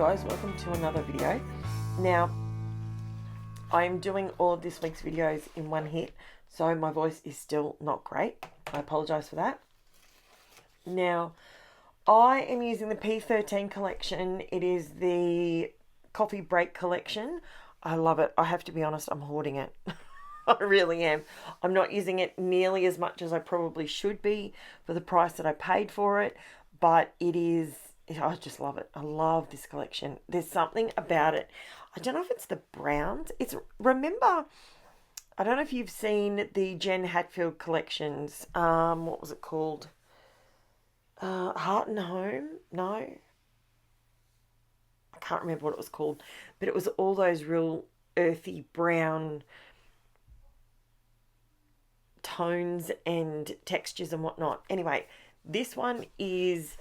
guys, welcome to another video. Now, I'm doing all of this week's videos in one hit, so my voice is still not great. I apologise for that. Now, I am using the P13 collection. It is the coffee break collection. I love it. I have to be honest, I'm hoarding it. I really am. I'm not using it nearly as much as I probably should be for the price that I paid for it, but it is, I just love it. I love this collection. There's something about it. I don't know if it's the browns. Remember, I don't know if you've seen the Jen Hatfield collections. What was it called? Heart and Home? No. I can't remember what it was called. But it was all those real earthy brown tones and textures and whatnot. Anyway, this one is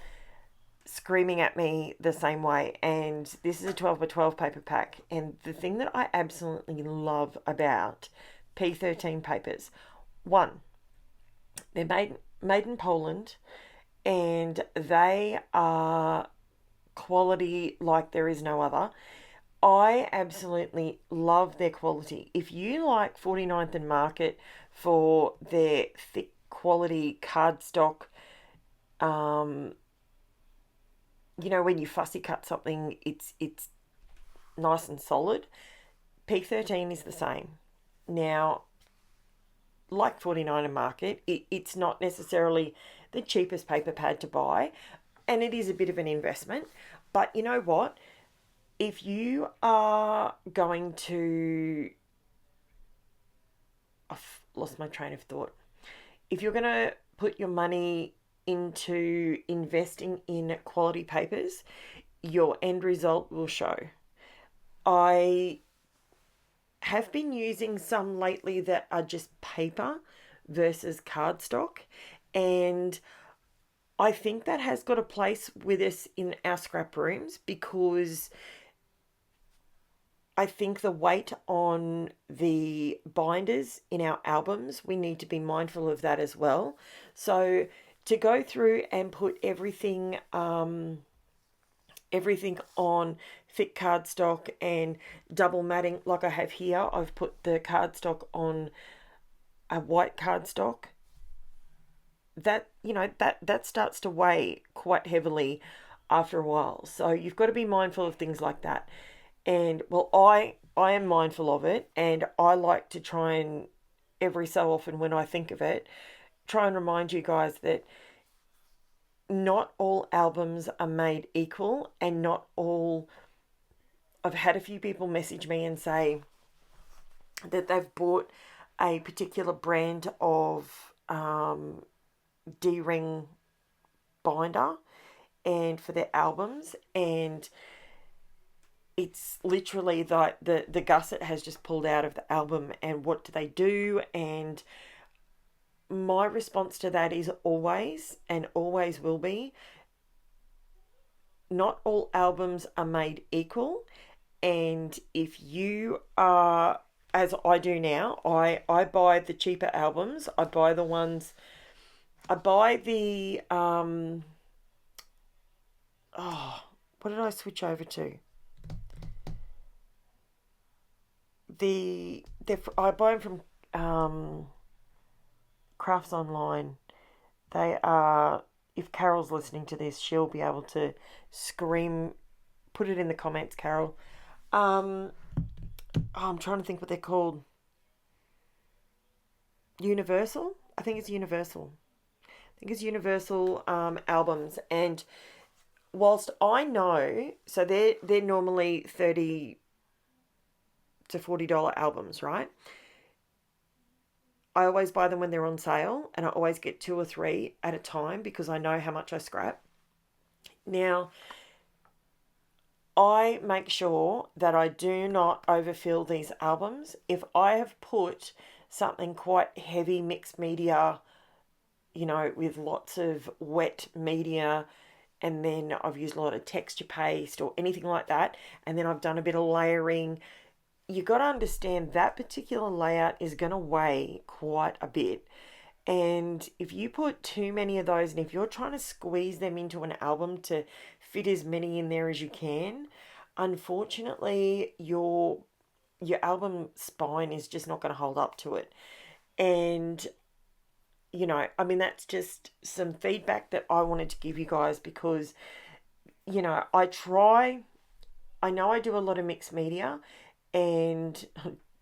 screaming at me the same way, and this is a 12 by 12 paper pack. And the thing that I absolutely love about P13 papers, one, they're made in Poland, and they are quality like there is no other. I absolutely love their quality. If you like 49th and Market for their thick quality cardstock, you know, when you fussy cut something, it's nice and solid. P13 is the same. Now, like 49 and Market, it's not necessarily the cheapest paper pad to buy, and it is a bit of an investment. But you know what? If you are going to... I've lost my train of thought. If you're going to put your money into investing in quality papers, your end result will show. I have been using some lately that are just paper versus cardstock, and I think that has got a place with us in our scrap rooms, because I think the weight on the binders in our albums, we need to be mindful of that as well. So to go through and put everything on thick cardstock and double matting like I have here, I've put the cardstock on a white cardstock. That, you know, that starts to weigh quite heavily after a while. So you've got to be mindful of things like that. And well, I am mindful of it, and I like to try and every so often when I think of it, try and remind you guys that not all albums are made equal, and not all... I've had a few people message me and say that they've bought a particular brand of D-ring binder and for their albums, and it's literally the gusset has just pulled out of the album, and what do they do? And my response to that is always, and always will be, not all albums are made equal. And if you are, as I do now, I buy the cheaper albums. I buy the ones, I buy the, what did I switch over to? I buy them from Crafts Online. They are, if Carol's listening to this, she'll be able to scream, put it in the comments, Carol. I'm trying to think what they're called. Universal? I think it's Universal. Albums. And whilst I know, so they're normally $30 to $40 albums, right? I always buy them when they're on sale, and I always get 2 or 3 at a time because I know how much I scrap. Now, I make sure that I do not overfill these albums. If I have put something quite heavy mixed media, you know, with lots of wet media, and then I've used a lot of texture paste or anything like that, and then I've done a bit of layering, you got to understand that particular layout is going to weigh quite a bit. And if you put too many of those, and if you're trying to squeeze them into an album to fit as many in there as you can, unfortunately, your album spine is just not going to hold up to it. And, you know, I mean, that's just some feedback that I wanted to give you guys because, you know, I know I do a lot of mixed media and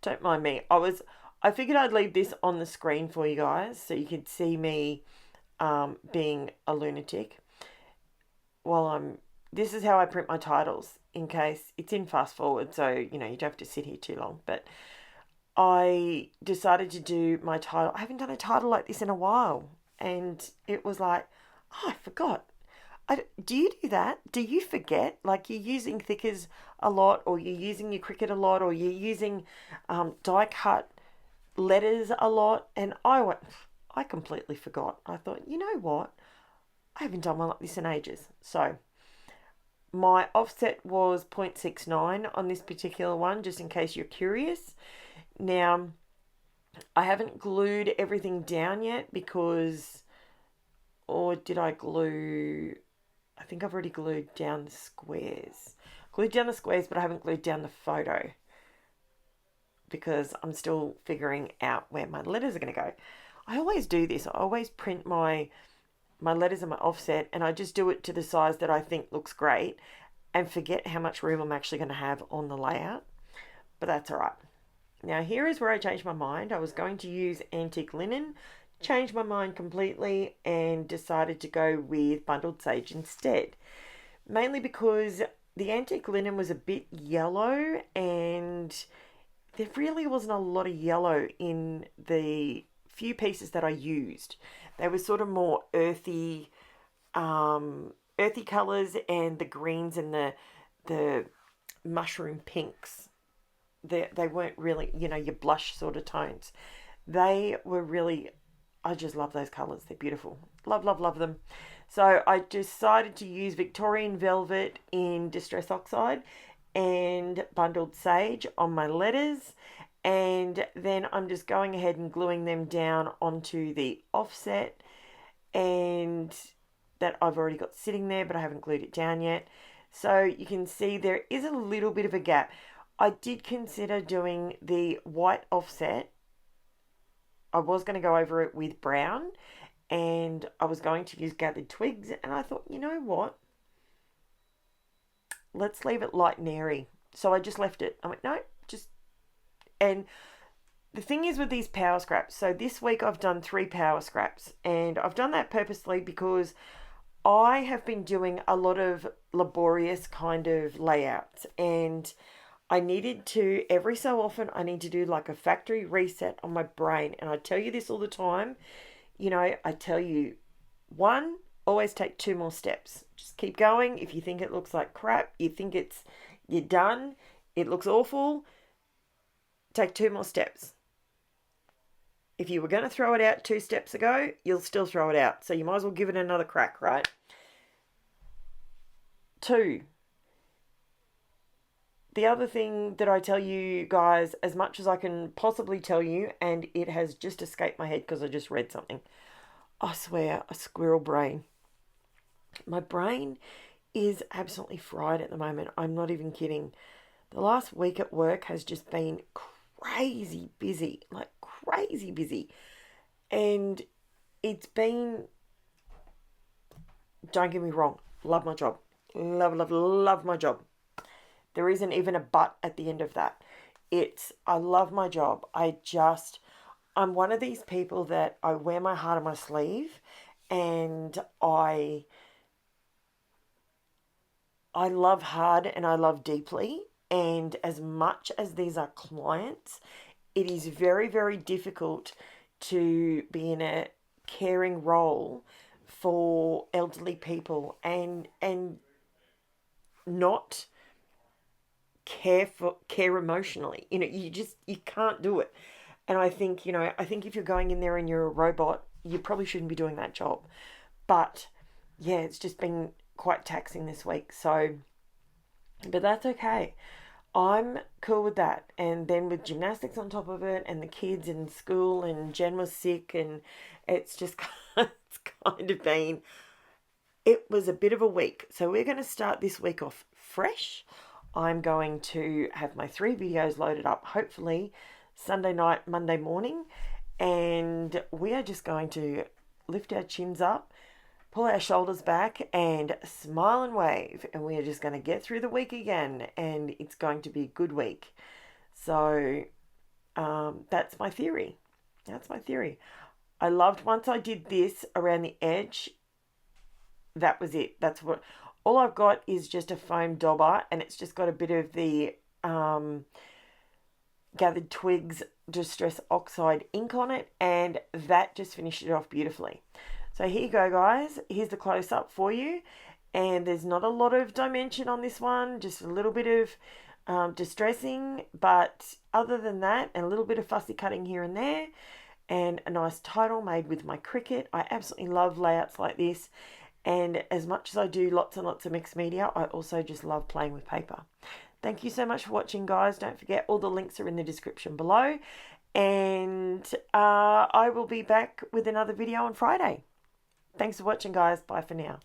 don't mind me. I figured I'd leave this on the screen for you guys so you could see me being a lunatic while this is how I print my titles in case it's in fast forward, so you know you don't have to sit here too long. But I decided to do my title. I haven't done a title like this in a while, and it was like, oh, I forgot. Do you do that? Do you forget? Like you're using thickers a lot, or you're using your Cricut a lot, or you're using die cut letters a lot, and I completely forgot. I thought, you know what? I haven't done one like this in ages. So my offset was 0.69 on this particular one, just in case you're curious. Now, I haven't glued everything down yet because, or did I glue? I think I've already glued down the squares. Glued down the squares, but I haven't glued down the photo because I'm still figuring out where my letters are going to go. I always do this. I always print my letters and my offset, and I just do it to the size that I think looks great and forget how much room I'm actually going to have on the layout. But that's all right. Now here is where I changed my mind. I was going to use antique linen, changed my mind completely and decided to go with bundled sage instead. Mainly because the antique linen was a bit yellow and there really wasn't a lot of yellow in the few pieces that I used. They were sort of more earthy colours, and the greens and the mushroom pinks. They weren't really, you know, your blush sort of tones. They were really, I just love those colours. They're beautiful. Love, love, love them. So I decided to use Victorian Velvet in Distress Oxide and Bundled Sage on my letters. And then I'm just going ahead and gluing them down onto the offset, and that I've already got sitting there, but I haven't glued it down yet. So you can see there is a little bit of a gap. I did consider doing the white offset. I was going to go over it with brown, and I was going to use gathered twigs, and I thought, you know what? Let's leave it light and airy. So I just left it. I went, no, just... And the thing is with these power scraps, so this week I've done 3 power scraps, and I've done that purposely because I have been doing a lot of laborious kind of layouts, and I needed to, every so often, I need to do like a factory reset on my brain. And I tell you this all the time, you know, I tell you, 1, always take 2 more steps. Just keep going. If you think it looks like crap, you think you're done, it looks awful, take 2 more steps. If you were going to throw it out 2 steps ago, you'll still throw it out. So you might as well give it another crack, right? 2. The other thing that I tell you guys, as much as I can possibly tell you, and it has just escaped my head because I just read something. I swear, a squirrel brain. My brain is absolutely fried at the moment. I'm not even kidding. The last week at work has just been crazy busy, like crazy busy. And it's been, don't get me wrong, love my job. Love, love, love my job. There isn't even a but at the end of that. I love my job. I'm one of these people that I wear my heart on my sleeve, and I love hard and I love deeply. And as much as these are clients, it is very, very difficult to be in a caring role for elderly people and not care emotionally. You know, you can't do it. And I think if you're going in there and you're a robot, you probably shouldn't be doing that job. But yeah, it's just been quite taxing this week. So, but that's okay. I'm cool with that. And then with gymnastics on top of it, and the kids in school, and Jen was sick, and it's just it's kind of been, it was a bit of a week. So we're going to start this week off fresh. I'm going to have my 3 videos loaded up, hopefully Sunday night, Monday morning, and we are just going to lift our chins up, pull our shoulders back, and smile and wave, and we are just going to get through the week again, and it's going to be a good week. So that's my theory. That's my theory. I loved once I did this around the edge. That was it. That's what. All I've got is just a foam dauber, and it's just got a bit of the gathered twigs distress oxide ink on it, and that just finished it off beautifully. So here you go, guys. Here's the close-up for you, and there's not a lot of dimension on this one, just a little bit of distressing, but other than that, and a little bit of fussy cutting here and there, and a nice title made with my Cricut. I absolutely love layouts like this, and as much as I do lots and lots of mixed media, I also just love playing with paper. Thank you so much for watching, guys. Don't forget, all the links are in the description below, and I will be back with another video on Friday. Thanks for watching, guys. Bye for now.